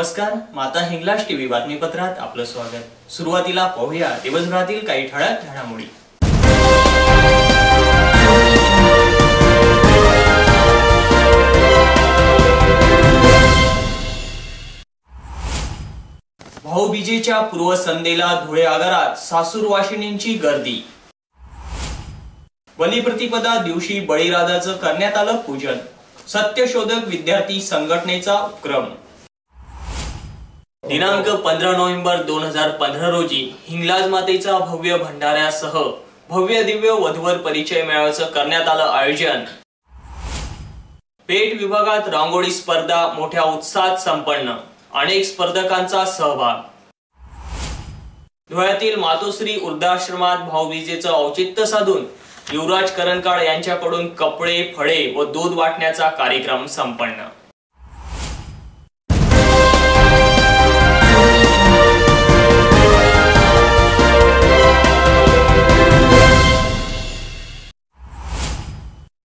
नमस्कार, माता हिंगलाज टीव्ही बातमीपत्रात आपलं स्वागत। सुरुवातीला पाहूया दिवसभरातील काही ठळक घडामोडी। भाऊबीजेच्या पूर्वसंध्येला धुळे आगारात सासूरवाशिणींची गर्दी। बलिप्रतिपदा दिवशी बळीराजाचं करण्यात आलं पूजन। सत्यशोधक विद्यार्थी संघटनेचा उपक्रम। दिनांक 15 नोव्हेंबर 2015 रोजी हिंगलाज मातेचा भव्य भंडाऱ्यासह भव्य दिव्य वधूवर परिचय मेळाव्याचं करण्यात आलं आयोजन। पेठ विभागात रांगोळी स्पर्धा मोठ्या उत्साहात संपन्न, अनेक स्पर्धकांचा सहभाग। धुळ्यातील मातोश्री वृद्धाश्रमात भाऊबीजेचं औचित्य साधून युवराज करंकाळ यांच्याकडून कपडे, फळे व दूध वाटण्याचा कार्यक्रम संपन्न।